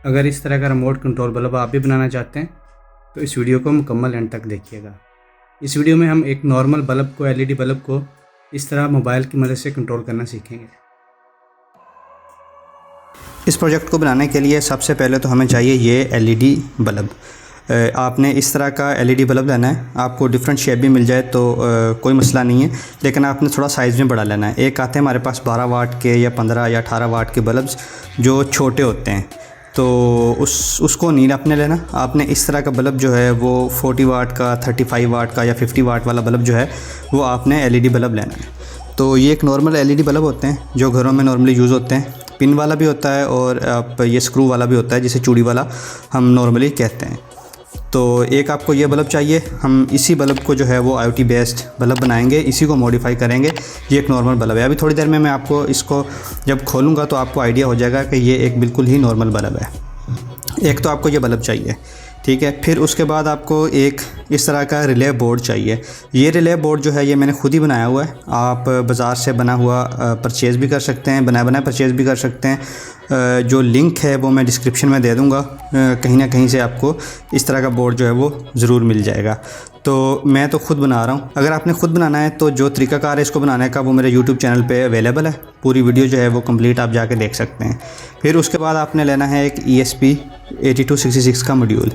अगर इस तरह का रिमोट कंट्रोल बल्ब आप भी बनाना चाहते हैं तो इस वीडियो को मुकम्मल एंड तक देखिएगा। इस वीडियो में हम एक नॉर्मल बल्ब को, एलईडी बल्ब को इस तरह मोबाइल की मदद से कंट्रोल करना सीखेंगे। इस प्रोजेक्ट को बनाने के लिए सबसे पहले तो हमें चाहिए ये एलईडी बल्ब। आपने इस तरह का एलईडी बल्ब लेना है। आपको डिफरेंट शेप भी मिल जाए तो कोई मसला नहीं है, लेकिन आपने थोड़ा साइज़ में बड़ा लेना है। एक आते हैं हमारे पास 12 वाट के या 15 या 18 वाट के बल्ब्स जो छोटे होते हैं, तो उसको नहीं आपने लेना। आपने इस तरह का बल्ब जो है वो 40 वाट का, 35 वाट का या 50 वाट वाला बल्ब जो है वो आपने एलईडी बल्ब लेना है। तो ये एक नॉर्मल एलईडी बल्ब होते हैं जो घरों में नॉर्मली यूज़ होते हैं। पिन वाला भी होता है और आप ये स्क्रू वाला भी होता है, जिसे चूड़ी वाला हम नॉर्मली कहते हैं। तो एक आपको ये बल्ब चाहिए। हम इसी बल्ब को जो है वो IoT बेस्ड बल्ब बनाएंगे, इसी को मॉडिफाई करेंगे। ये एक नॉर्मल बल्ब है। अभी थोड़ी देर में मैं आपको इसको जब खोलूँगा तो आपको आइडिया हो जाएगा कि ये एक बिल्कुल ही नॉर्मल बल्ब है। एक तो आपको ये बल्ब चाहिए, ठीक है। फिर उसके बाद आपको एक इस तरह का रिले बोर्ड चाहिए। ये रिले बोर्ड जो है ये मैंने खुद ही बनाया हुआ है। आप बाज़ार से बना हुआ परचेज़ भी कर सकते हैं, बनाया परचेज़ भी कर सकते हैं। जो लिंक है वो मैं डिस्क्रिप्शन में दे दूँगा। कहीं ना कहीं से आपको इस तरह का बोर्ड जो है वो ज़रूर मिल जाएगा। तो मैं तो ख़ुद बना रहा हूँ। अगर आपने ख़ुद बनाना है तो जो तरीक़ाकार है इसको बनाने का वो मेरे यूट्यूब चैनल पे अवेलेबल है। पूरी वीडियो जो है वो कंप्लीट आप जाके देख सकते हैं। फिर उसके बाद आपने लेना है एक ESP8266 का मॉड्यूल।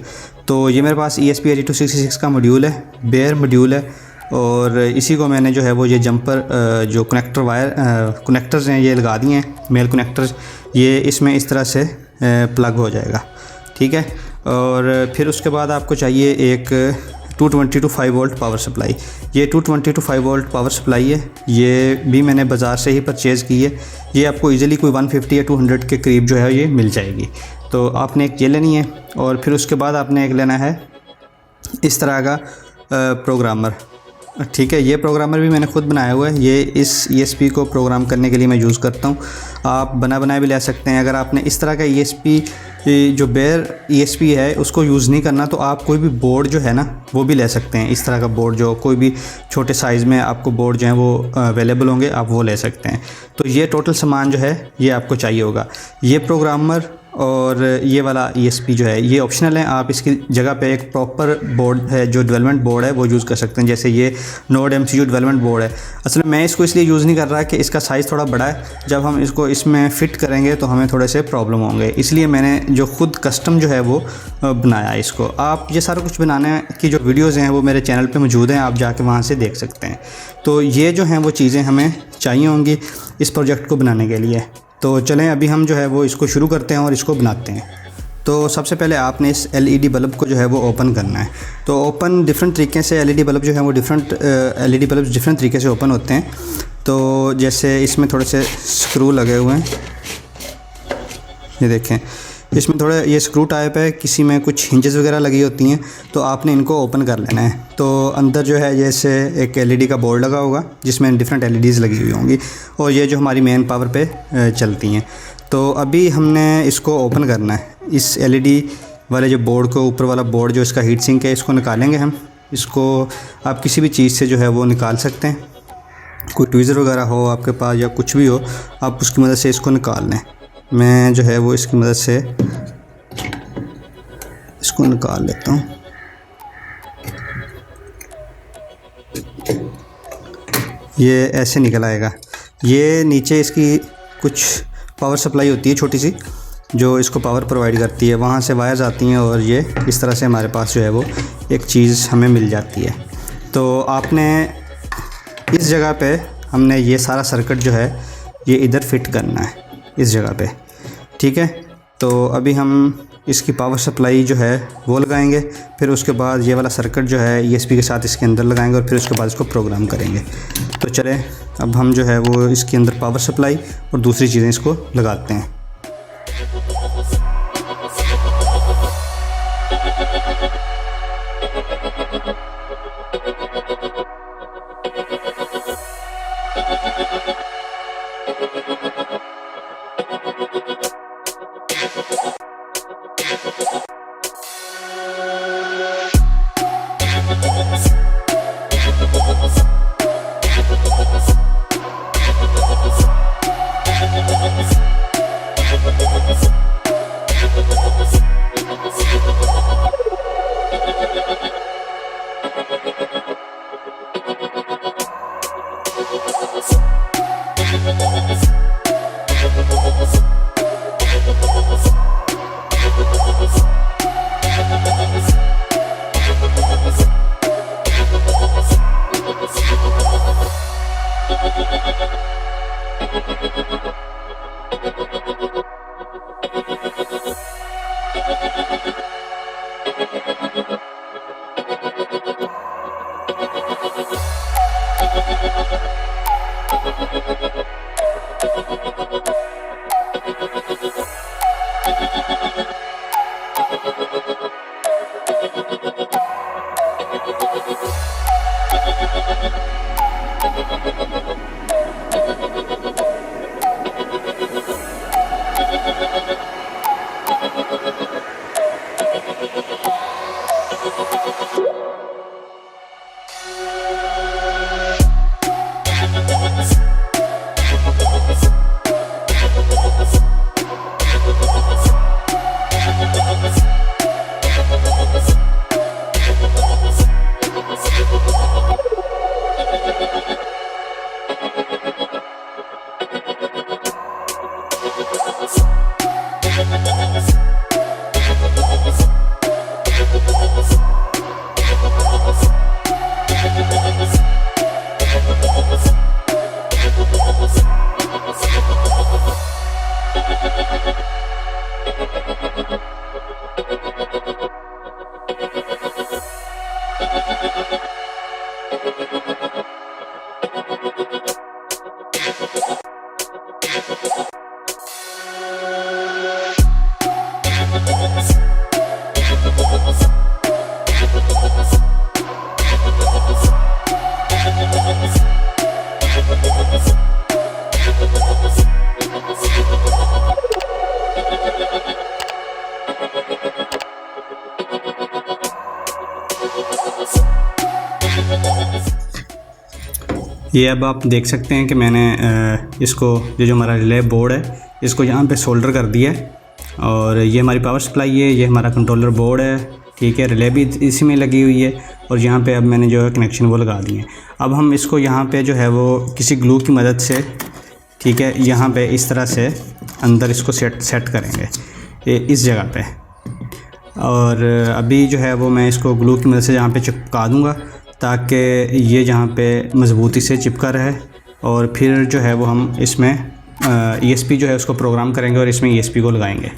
तो ये मेरे पास ESP8266 का मॉड्यूल है, बेयर मॉड्यूल है। और इसी को मैंने जो है वो ये जंपर जो कनेक्टर्स हैं ये लगा दिए हैं, मेल कनेक्टर्स। ये इसमें इस तरह से प्लग हो जाएगा, ठीक है। और फिर उसके बाद आपको चाहिए एक 220 to 5 वोल्ट पावर सप्लाई। ये 220 to 5 वोल्ट पावर सप्लाई है। ये भी मैंने बाज़ार से ही परचेज़ की है। ये आपको इजीली कोई 150 या 200 के करीब जो है ये मिल जाएगी। तो आपने एक ये लेनी है। और फिर उसके बाद आपने एक लेना है इस तरह का प्रोग्रामर, ठीक है। ये प्रोग्रामर भी मैंने खुद बनाया हुआ है। ये इस ESP को प्रोग्राम करने के लिए मैं यूज़ करता हूँ। आप बनाया भी ले सकते हैं। अगर आपने इस तरह का ESP जो बेयर ESP है उसको यूज़ नहीं करना तो आप कोई भी बोर्ड जो है ना वो भी ले सकते हैं। इस तरह का बोर्ड जो कोई भी छोटे साइज़ में आपको बोर्ड जो है वो अवेलेबल होंगे, आप वो ले सकते हैं। तो ये टोटल सामान जो है ये आपको चाहिए होगा। ये प्रोग्रामर और ये वाला ESP जो है ये ऑप्शनल है। आप इसकी जगह पे एक प्रॉपर बोर्ड है जो डेवलपमेंट बोर्ड है वो यूज़ कर सकते हैं। जैसे ये नोड MCU डेवलपमेंट बोर्ड है। असल में मैं इसको इसलिए यूज़ नहीं कर रहा कि इसका साइज़ थोड़ा बड़ा है। जब हम इसको इसमें फ़िट करेंगे तो हमें थोड़े से प्रॉब्लम होंगे, इसलिए मैंने जो खुद कस्टम जो है वो बनाया इसको। आप ये सारा कुछ बनाने की जो वीडियोज़ हैं वो मेरे चैनल पर मौजूद हैं, आप जाके वहाँ से देख सकते हैं। तो ये जो हैं वो चीज़ें हमें चाहिए होंगी इस प्रोजेक्ट को बनाने के लिए। तो चलें अभी हम जो है वो इसको शुरू करते हैं और इसको बनाते हैं। तो सबसे पहले आपने इस LED बल्ब को जो है वो ओपन करना है। तो ओपन डिफरेंट तरीके से LED बल्ब जो है वो LED बल्ब डिफरेंट तरीके से ओपन होते हैं। तो जैसे इसमें थोड़े से स्क्रू लगे हुए हैं, ये देखें। इसमें थोड़ा ये स्क्रू टाइप है, किसी में कुछ हिंजेस वगैरह लगी होती हैं, तो आपने इनको ओपन कर लेना है। तो अंदर जो है जैसे एक LED का बोर्ड लगा होगा जिसमें डिफरेंट LEDs लगी हुई होंगी और ये जो हमारी मेन पावर पे चलती हैं। तो अभी हमने इसको ओपन करना है। इस LED वाले जो बोर्ड को, ऊपर वाला बोर्ड जो इसका हीट सिंक है, इसको निकालेंगे हम। इसको आप किसी भी चीज़ से जो है वो निकाल सकते हैं। कोई ट्वीज़र वगैरह हो आपके पास या कुछ भी हो, आप उसकी मदद से इसको निकाल लें। मैं जो है वो इसकी मदद से इसको निकाल लेता हूँ। ये ऐसे निकल आएगा। ये नीचे इसकी कुछ पावर सप्लाई होती है छोटी सी, जो इसको पावर प्रोवाइड करती है। वहाँ से वायर्स आती हैं और ये इस तरह से हमारे पास जो है वो एक चीज़ हमें मिल जाती है। तो आपने इस जगह पे हमने ये सारा सर्किट जो है ये इधर फिट करना है इस जगह पे, ठीक है। तो अभी हम इसकी पावर सप्लाई जो है वो लगाएंगे। फिर उसके बाद ये वाला सर्किट जो है ESP के साथ इसके अंदर लगाएंगे और फिर उसके बाद इसको प्रोग्राम करेंगे। तो चलें अब हम जो है वो इसके अंदर पावर सप्लाई और दूसरी चीज़ें इसको लगाते हैं। ये अब आप देख सकते हैं कि मैंने इसको जो हमारा रिले बोर्ड है इसको यहाँ पे सोल्डर कर दिया है। और ये हमारी पावर सप्लाई है, ये हमारा कंट्रोलर बोर्ड है, ठीक है। रिले भी इसी में लगी हुई है और यहाँ पे अब मैंने जो है कनेक्शन वो लगा दिए। अब हम इसको यहाँ पे जो है वो किसी ग्लू की मदद से, ठीक है, यहाँ पे इस तरह से अंदर इसको सेट करेंगे इस जगह पे। और अभी जो है वो मैं इसको ग्लू की मदद से यहाँ पे चिपका दूँगा ताकि ये जहाँ पे मज़बूती से चिपका रहे। और फिर जो है वो हम इसमें ESP जो है उसको प्रोग्राम करेंगे और इसमें ESP को लगाएंगे।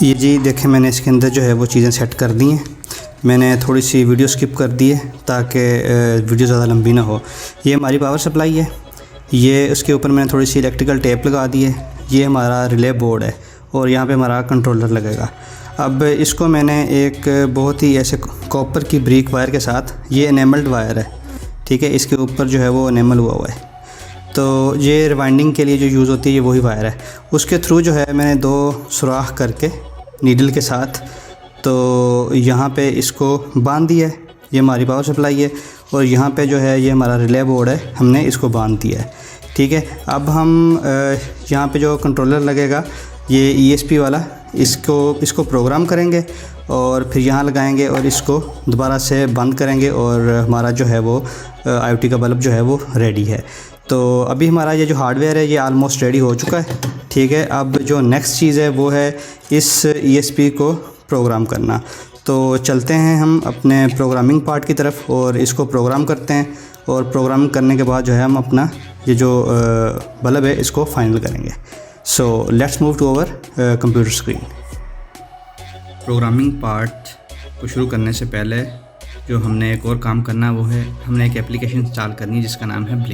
ये जी देखें, मैंने इसके अंदर जो है वो चीज़ें सेट कर दी हैं। मैंने थोड़ी सी वीडियो स्किप कर दी है ताकि वीडियो ज़्यादा लंबी ना हो। ये हमारी पावर सप्लाई है, ये उसके ऊपर मैंने थोड़ी सी इलेक्ट्रिकल टेप लगा दी है। ये हमारा रिले बोर्ड है और यहाँ पे हमारा कंट्रोलर लगेगा। अब इसको मैंने एक बहुत ही ऐसे कॉपर की ब्रिक वायर के साथ, ये एनेमल्ड वायर है, ठीक है, इसके ऊपर जो है वो एनेमल हुआ है। तो ये रिवाइंडिंग के लिए जो यूज़ होती है ये वही वायर है। उसके थ्रू जो है मैंने 2 सुराख करके नीडल के साथ तो यहाँ पे इसको बांध दिया है। ये हमारी पावर सप्लाई है और यहाँ पे जो है ये हमारा रिले बोर्ड है, हमने इसको बांध दिया है, ठीक है। अब हम यहाँ पे जो कंट्रोलर लगेगा ये ESP वाला, इसको प्रोग्राम करेंगे और फिर यहाँ लगाएंगे और इसको दोबारा से बंद करेंगे और हमारा जो है वो IoT का बल्ब जो है वो रेडी है। तो अभी हमारा ये जो हार्डवेयर है ये ऑलमोस्ट रेडी हो चुका है, ठीक है। अब जो नेक्स्ट चीज़ है वो है इस ESP को प्रोग्राम करना। तो चलते हैं हम अपने प्रोग्रामिंग पार्ट की तरफ और इसको प्रोग्राम करते हैं। और प्रोग्राम करने के बाद जो है हम अपना ये जो बल्ब है इसको फाइनल करेंगे। So let's move to our computer screen. Programming part को शुरू करने से पहले जो हमने एक और काम करना है वो है हमने एक एप्लीकेशन इंस्टॉल करनी है जिसका नाम है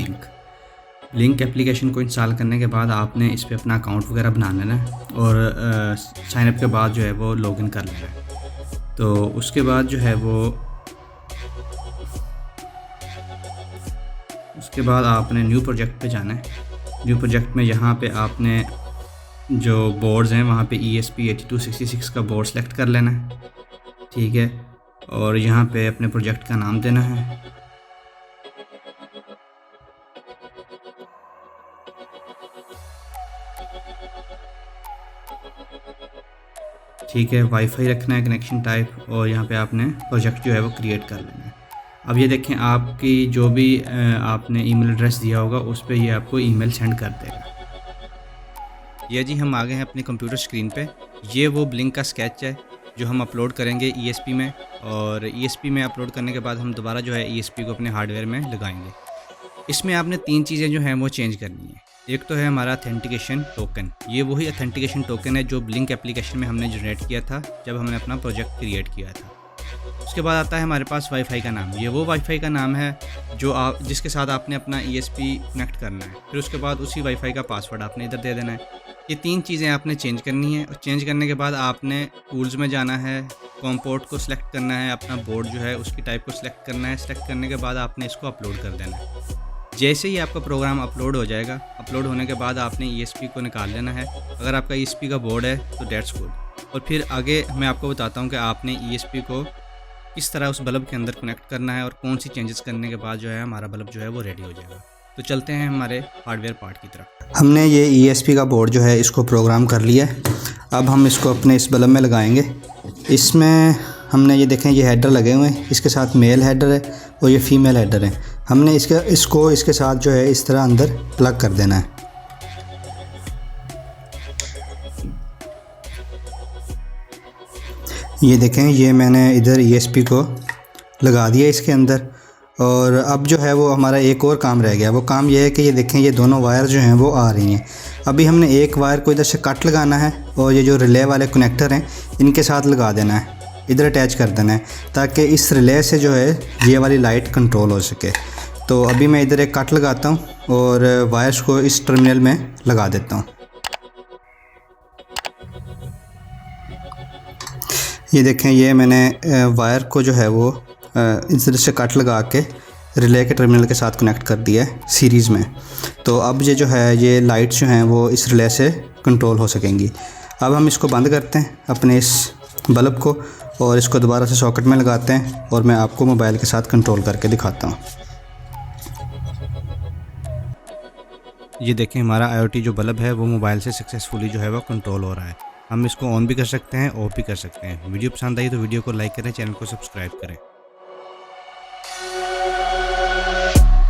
ब्लिंक एप्लीकेशन को इंस्टॉल करने के बाद आपने इस पे अपना अकाउंट वगैरह बना लेना है और साइनअप के बाद जो है वो लॉगिन कर लेना है। तो उसके बाद जो है वो उसके बाद आपने न्यू प्रोजेक्ट पे जाना है। न्यू प्रोजेक्ट में यहाँ पे आपने जो बोर्ड्स हैं वहाँ पे ESP8266 का बोर्ड सेलेक्ट कर लेना है, ठीक है। और यहाँ पे अपने प्रोजेक्ट का नाम देना है। ठीक है, वाईफाई रखना है, कनेक्शन टाइप, और यहाँ पे आपने प्रोजेक्ट जो है वो क्रिएट कर लेना है। अब ये देखें, आपकी जो भी आपने ईमेल एड्रेस दिया होगा उस पर ये आपको ईमेल सेंड कर देगा। ये जी हम आ गए हैं अपने कंप्यूटर स्क्रीन पे। ये वो ब्लिंक का स्केच है जो हम अपलोड करेंगे ESP में, और ESP में अपलोड करने के बाद हम दोबारा जो है ESP को अपने हार्डवेयर में लगाएंगे। इसमें आपने 3 चीज़ें जो हैं वो चेंज करनी है। एक तो है हमारा अथेंटिकेशन टोकन। ये वही अथेंटिकेशन टोकन है जो ब्लिंक एप्लीकेशन में हमने जनरेट किया था जब हमने अपना प्रोजेक्ट क्रिएट किया था। उसके बाद आता है हमारे पास वाईफाई का नाम। ये वो वाईफाई का नाम है जो जिसके साथ आपने अपना ESP कनेक्ट करना है। फिर उसके बाद उसी वाईफाई का पासवर्ड आपने इधर दे देना है। ये 3 चीज़ें आपने चेंज करनी है और चेंज करने के बाद आपने टूल्स में जाना है, कॉम पोर्ट को सिलेक्ट करना है, अपना बोर्ड जो है उसकी टाइप को सिलेक्ट करना है। सिलेक्ट करने के बाद आपने इसको अपलोड कर देना है। जैसे ही आपका प्रोग्राम अपलोड हो जाएगा, अपलोड होने के बाद आपने ESP को निकाल लेना है। अगर आपका ESP का बोर्ड है तो डेट्स गुड। और फिर आगे मैं आपको बताता हूँ कि आपने ESP को किस तरह उस बल्ब के अंदर कनेक्ट करना है और कौन सी चेंजेस करने के बाद जो है हमारा बल्ब जो है वो रेडी हो जाएगा। तो चलते हैं हमारे हार्डवेयर पार्ट की तरफ। हमने ये ESP का बोर्ड जो है इसको प्रोग्राम कर लिया है। अब हम इसको अपने इस बल्ब में लगाएंगे। इसमें हमने ये देखें ये हेडर लगे हुए हैं, इसके साथ मेल हेडर है और ये फीमेल हेडर है। हमने इसको इसके साथ जो है इस तरह अंदर प्लग कर देना है। ये देखें ये मैंने इधर ESP को लगा दिया इसके अंदर। और अब जो है वो हमारा एक और काम रह गया। वो काम ये है कि ये देखें ये दोनों वायर जो हैं वो आ रही हैं। अभी हमने एक वायर को इधर से कट लगाना है और ये जो रिले वाले कनेक्टर हैं इनके साथ लगा देना है, इधर अटैच कर देना है ताकि इस रिले से जो है ये वाली लाइट कंट्रोल हो सके। तो अभी मैं इधर एक कट लगाता हूँ और वायर्स को इस टर्मिनल में लगा देता हूँ। ये देखें ये मैंने वायर को जो है वो इस तरह से कट लगा के रिले के टर्मिनल के साथ कनेक्ट कर दिया है सीरीज़ में। तो अब ये जो है ये लाइट्स जो हैं वो इस रिले से कंट्रोल हो सकेंगी। अब हम इसको बंद करते हैं अपने इस बल्ब को और इसको दोबारा से सॉकेट में लगाते हैं और मैं आपको मोबाइल के साथ कंट्रोल करके दिखाता हूँ। ये देखें हमारा IoT जो बल्ब है वो मोबाइल से सक्सेसफुली जो है वो कंट्रोल हो रहा है। हम इसको ऑन भी कर सकते हैं, ऑफ भी कर सकते हैं। वीडियो पसंद आई तो वीडियो को लाइक करें, चैनल को सब्सक्राइब करें।